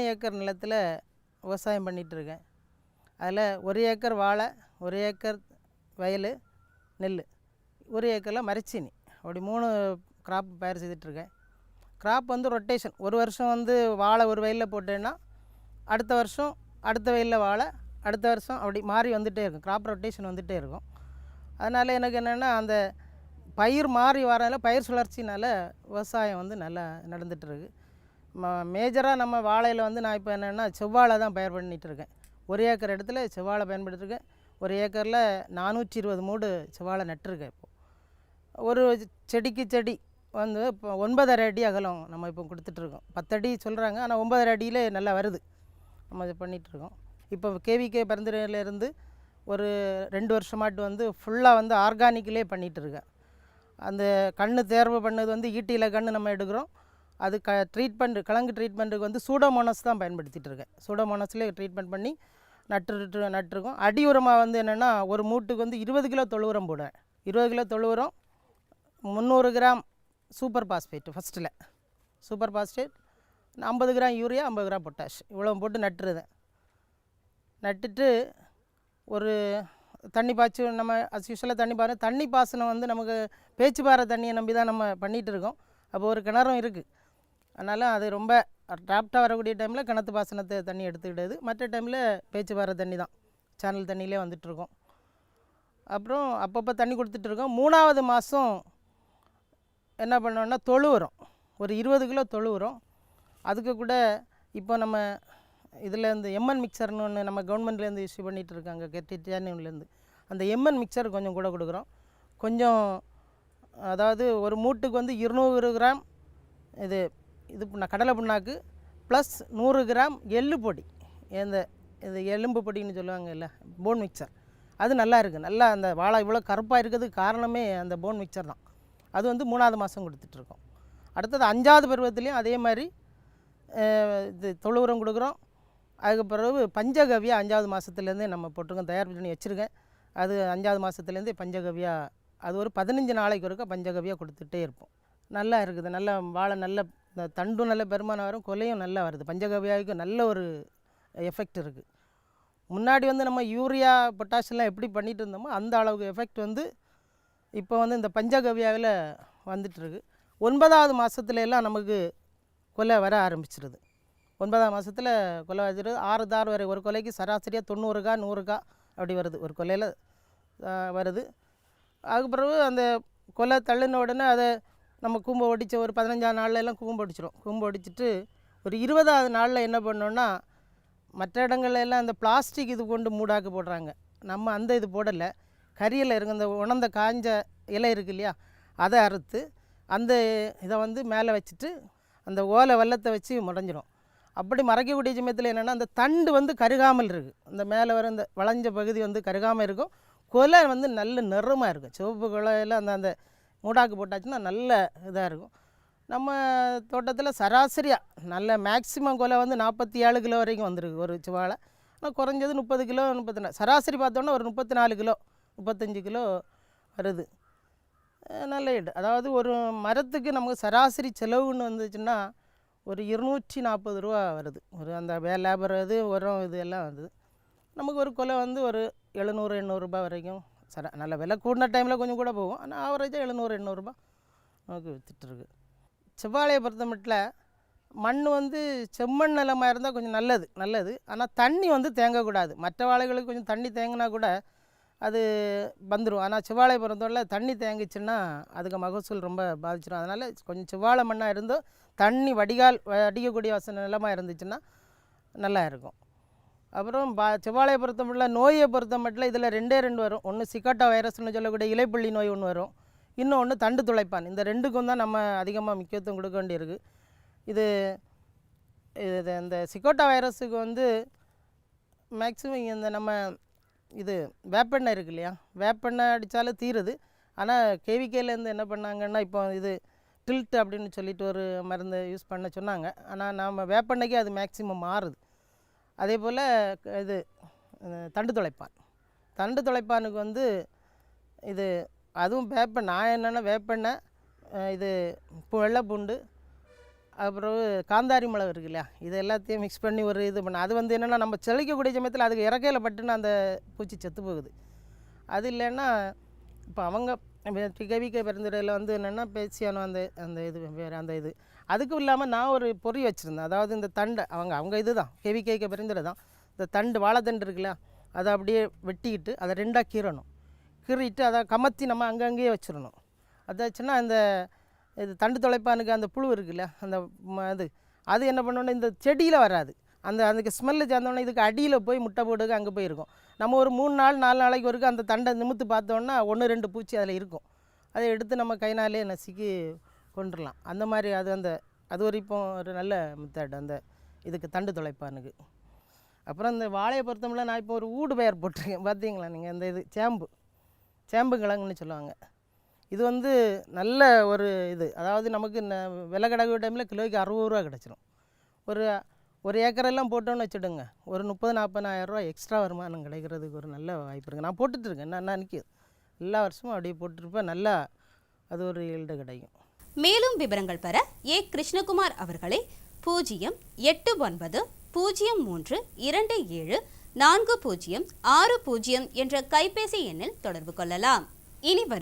3 acre நிலத்தில் விவசாயம் பண்ணிகிட்ருக்கேன். அதில் 1 ஏக்கர் வாழை, 1 ஏக்கர் வயல் நெல், 1 ஏக்கரில் மரச்சீனி, அப்படி 3 கிராப் பயிர் செய்துட்ருக்கேன். கிராப் வந்து ரொட்டேஷன், ஒரு வருஷம் வந்து வாழை ஒரு வயலில் போட்டேன்னா அடுத்த வருஷம் அடுத்த வயலில் வாழை, அடுத்த வருஷம் அப்படி மாறி வந்துகிட்டே இருக்கும். கிராப் ரொட்டேஷன் வந்துகிட்டே இருக்கும். அதனால் எனக்கு என்னென்னா அந்த பயிர் மாறி வரனால பயிர் சுழற்சினால் விவசாயம் வந்து நல்லா நடந்துகிட்ருக்கு. மேஜராக நம்ம வாழையில் வந்து நான் இப்போ என்னென்னா செவ்வாழை தான் பயிர் பண்ணிகிட்ருக்கேன். 1 ஏக்கர் இடத்துல செவ்வாழை பயன்படுத்திருக்கேன். 1 ஏக்கரில் 420 மூடு செவ்வாழை நட்டுருக்கேன். இப்போது ஒரு செடிக்கு செடி வந்து இப்போ 9.5 அடி அகலம் நம்ம இப்போ கொடுத்துட்ருக்கோம். 10 அடி சொல்கிறாங்க, ஆனால் 9.5 அடியிலே நல்லா வருது. நம்ம இது பண்ணிகிட்ருக்கோம். இப்போ கேவிகே பரிந்துரையிலேருந்து ஒரு 2 வருஷமாட்டு வந்து ஃபுல்லாக வந்து ஆர்கானிக்கிலே பண்ணிகிட்ருக்கேன். அந்த கன்று தேர்வு பண்ணது வந்து ஈட்டியில் கன்று நம்ம எடுக்கிறோம். அது ட்ரீட்மெண்ட்டு கிழங்கு ட்ரீட்மெண்ட்டுக்கு வந்து சூடோமோனஸ் தான் பயன்படுத்திகிட்டு இருக்கேன். சூடோமோனஸ்லேயே ட்ரீட்மெண்ட் பண்ணி நட்டுருக்கோம். அடி உரமாக வந்து என்னென்னா ஒரு மூட்டுக்கு வந்து 20 கிலோ தொழு உரம் போடுவேன். 20 கிலோ தொழு உரம், 300 கிராம் சூப்பர் பாஸ்பேட்டு ஃபஸ்ட்டில், super phosphate, 50 gram urea, 50 gram potash, இவ்வளோ போட்டு நட்டுருதேன். நட்டுட்டு ஒரு தண்ணி பாய்ச்சி நம்ம யூஸ்வலாக தண்ணி பாசனம் வந்து நமக்கு பேச்சு பாறை தண்ணியை நம்பி தான் நம்ம பண்ணிகிட்டு இருக்கோம். அப்போ ஒரு கிணறும் இருக்குது. அதனால் அது ரொம்ப ட்ராப்டாக வரக்கூடிய டைமில் கிணத்து பாசனத்தை தண்ணி எடுத்துக்கிட்டது. மற்ற டைமில் பேச்சு பாறை தண்ணி தான், சேனல் தண்ணியிலே வந்துட்டுருக்கோம். அப்புறம் அப்பப்போ தண்ணி கொடுத்துட்ருக்கோம். 3ஆவது மாதம் என்ன பண்ணோன்னா தொழு உரம், ஒரு 20 கிலோ தொழு உரம். அதுக்கு கூட இப்போ நம்ம இதுலேருந்து எம்என் மிக்சர்னு ஒன்று நம்ம கவர்மெண்ட்லேருந்து இஷ்யூ பண்ணிகிட்டு இருக்காங்க, டிடிஆர்லேருந்து. அந்த எம்என் மிக்சர் கொஞ்சம் கூட கொடுக்குறோம். கொஞ்சம் அதாவது ஒரு மூட்டுக்கு வந்து 200 கிராம் இது கடலை புண்ணாக்கு ப்ளஸ் 100 கிராம் எள்ளு பொடி, இது எலும்பு பொடின்னு சொல்லுவாங்க இல்லை, போன் மிக்சர். அது நல்லா இருக்குது. நல்லா அந்த வாழை இவ்வளோ கருப்பாக இருக்கிறதுக்கு காரணமே அந்த போன் மிக்சர் தான். அது வந்து 3ஆவது மாதம் கொடுத்துட்ருக்கோம். அடுத்தது 5ஆவது பருவத்துலேயும் அதே மாதிரி இது தொழு உரம் கொடுக்குறோம். அதுக்கு பிறகு பஞ்சகவ்யா 5ஆவது மாதத்துலேருந்தே நம்ம போட்டிருக்கோம், தயார் பண்ணி வச்சுருக்கேன். அது 5ஆவது மாதத்துலேருந்தே பஞ்சகவ்யா, அது ஒரு 15 நாளைக்கு ஒருக்கா பஞ்சகவ்யா கொடுத்துட்டே இருப்போம். நல்லா இருக்குது. நல்லா வாழை நல்ல தண்டும் நல்ல பெருமானம் வரும், கொலையும் நல்லா வருது. பஞ்சகவ்யாவுக்கு நல்ல ஒரு எஃபெக்ட் இருக்குது. முன்னாடி வந்து நம்ம யூரியா பொட்டாஷெல்லாம் எப்படி பண்ணிகிட்டு இருந்தோமோ அந்த அளவுக்கு எஃபெக்ட் வந்து இப்போ வந்து இந்த பஞ்சகவ்யாவில் வந்துட்டுருக்கு. 9ஆவது மாதத்துலலாம் நமக்கு கொலை வர ஆரம்பிச்சிருது. 9ஆம் மாதத்தில் கொலை வச்சுருது. 6 தார் வரை ஒரு கொலைக்கு சராசரியாக 90 100 அப்படி வருது, ஒரு கொலையில் வருது. அதுக்கு பிறகு அந்த கொலை தள்ளின உடனே அதை நம்ம கூம்பை ஒடிச்ச ஒரு 15ஆம் நாளில் எல்லாம் கூம்பு ஒடிச்சிடும். கூம்பு ஒடிச்சிட்டு ஒரு 20ஆவது நாளில் என்ன பண்ணோன்னா, மற்ற இடங்கள்ல எல்லாம் இந்த பிளாஸ்டிக் இது கொண்டு மூடாக்கு போடுறாங்க. நம்ம அந்த இது போடலை. கரியில் இருக்க இந்த உணர்ந்த காஞ்ச இலை இருக்குது இல்லையா, அதை அறுத்து அந்த இதை வந்து மேலே வச்சுட்டு அந்த ஓலை வெள்ளத்தை வச்சு முடஞ்சிடும். அப்படி மறைக்கக்கூடிய சமயத்தில் என்னென்னா அந்த தண்டு வந்து கருகாமல் இருக்குது. அந்த மேலே வர இந்த வளைஞ்ச பகுதி வந்து கருகாமல் இருக்கும். கொலை வந்து நல்ல நிறமாக இருக்கும். சிவப்பு கொலையில் அந்த மூடாக்கு போட்டாச்சுன்னா நல்ல இதாக இருக்கும். நம்ம தோட்டத்தில் சராசரியாக நல்ல மேக்ஸிமம் கொலை வந்து 47 கிலோ வரைக்கும் வந்துருக்கு ஒரு செவ்வாழை. ஆனால் குறைஞ்சது 30 கிலோ 34, சராசரி பார்த்தோன்னா ஒரு 34 கிலோ 35 கிலோ வருது. நல்ல இடு. அதாவது ஒரு மரத்துக்கு நமக்கு சராசரி செலவுன்னு வந்துச்சுன்னா ஒரு 240 ரூபா வருது. ஒரு அந்த லேபர் இது உரம் இது எல்லாம் வருது. நமக்கு ஒரு கொலை வந்து ஒரு 700-800 ரூபா வரைக்கும் நல்ல விலை கூடின டைமில் கொஞ்சம் கூட போகும். ஆனால் ஆவரேஜாக 700-800 ரூபா நமக்கு விற்றுட்டுருக்கு. செவ்வாழையை பொறுத்த மட்டும் மண் வந்து செம்மண் நிலமாக இருந்தால் கொஞ்சம் நல்லது. ஆனால் தண்ணி வந்து தேங்கக்கூடாது. மற்ற வாழைகளுக்கு கொஞ்சம் தண்ணி தேங்கினா கூட அது வந்துடும். ஆனால் செவ்வாழை பொறுத்தவரை தண்ணி தேங்கிச்சுன்னா அதுக்கு மகசூல் ரொம்ப பாதிச்சிடும். அதனால் கொஞ்சம் செவ்வாழை மண்ணாக இருந்தோம் தண்ணி வடிக்கக்கூடிய நிலமாக இருந்துச்சுன்னா நல்லா இருக்கும். அப்புறம் செவ்வாழையை பொறுத்த மட்டும் நோயை பொறுத்த மட்டும் இதில் 2 வரும். ஒன்று சிக்காட்டா வைரஸ்னு சொல்லக்கூடிய இலைப்புள்ளி நோய் ஒன்று வரும், இன்னொன்று தண்டு துளைப்பான். இந்த 2க்கும் தான் நம்ம அதிகமாக முக்கியத்துவம் கொடுக்க வேண்டியிருக்கு. இது இந்த சிக்கோட்டா வைரஸுக்கு வந்து மேக்ஸிமம் இந்த நம்ம இது வேப்பெண்ணெய் இருக்குது இல்லையா, வேப்பெண்ணெய் அடித்தாலும் தீருது. ஆனால் கேவிகேலேருந்து என்ன பண்ணாங்கன்னா இப்போ இது டில்ட் அப்படின்னு சொல்லிட்டு ஒரு மருந்து யூஸ் பண்ண சொன்னாங்க. ஆனால் நாம் வேப்பெண்ணெய்க்கு அது மேக்ஸிமம் மாறுது. அதே போல் இது தண்டு துளைப்பானுக்கு வந்து இது அதுவும் நான் என்னென்னா வேப்பெண்ணெய், இது வெள்ளை பூண்டு, அப்புறம் காந்தாரி மிளகு இருக்கு இல்லையா, இது எல்லாத்தையும் மிக்ஸ் பண்ணி ஒரு இது பண்ண, அது வந்து என்னென்னா நம்ம செழிக்கக்கூடிய சமயத்தில் அதுக்கு இறக்கையில் பட்டுன்னு அந்த பூச்சி செத்து போகுது. அது இல்லைன்னா இப்போ அவங்க கேவிகே பெருந்துறையில் வந்து என்னென்னா பேசியானோ அந்த அந்த இது வேறு அந்த இது அதுக்கும் இல்லாமல் நான் ஒரு பொறி வச்சுருந்தேன். அதாவது இந்த தண்டை அவங்க இது தான் கேவிகே பெருந்துறை தான், இந்த தண்டு வாழைத்தண்டு இருக்குல்ல, அதை அப்படியே வெட்டிக்கிட்டு அதை 2ஆக கீறணும். கீறிட்டு அதை கமத்தி நம்ம அங்கங்கேயே வச்சிடணும். அதாச்சுன்னா இந்த இது தண்டு தொலைப்பானுக்கு அந்த புழு இருக்குல்ல, அந்த அது என்ன பண்ணோன்னா இந்த செடியில் வராது, அதுக்கு ஸ்மெல்லு சேர்ந்தோன்னே இதுக்கு அடியில் போய் முட்டை போடுக்கு அங்கே போய் இருக்கும். நம்ம ஒரு 3 நாள் 4 நாளைக்கு வரைக்கும் அந்த தண்டை நிமித்து பார்த்தோன்னா 1-2 பூச்சி அதில் இருக்கும். அதை எடுத்து நம்ம கைனாலே நசுக்கி கொண்டுடலாம். அந்த மாதிரி அது ஒரு இப்போ ஒரு நல்ல மெத்தட் அந்த இதுக்கு தண்டு தொலைப்பானுக்கு. அப்புறம் இந்த வாழையை பொறுத்தவரை நான் இப்போ ஒரு ஊடு பயிர் போட்டிருக்கேன் பார்த்தீங்களா நீங்கள், இந்த இது சேம்பு கிழங்குன்னு சொல்லுவாங்க. இது வந்து நல்ல ஒரு இது, அதாவது நமக்கு விலை கிடக்கு டைமில் கிலோவுக்கு 60 ரூபா கிடச்சிரும். ஒரு ஏக்கரெல்லாம் போட்டோன்னு வச்சுடுங்க, ஒரு 30-40 ரூபா எக்ஸ்ட்ரா வருமானம் கிடைக்கிறதுக்கு ஒரு நல்ல வாய்ப்பு இருக்குது. நான் போட்டுட்ருக்கேன், நான் நிற்கிது எல்லா வருஷமும் அப்படியே போட்டுருப்பேன், நல்லா அது ஒரு ஈல்டு கிடைக்கும். மேலும் விவரங்கள் பெற ஏ. கிருஷ்ணகுமார் அவர்களை 08903274060 என்ற கைபேசி எண்ணில் தொடர்பு கொள்ளலாம். இனி வரும்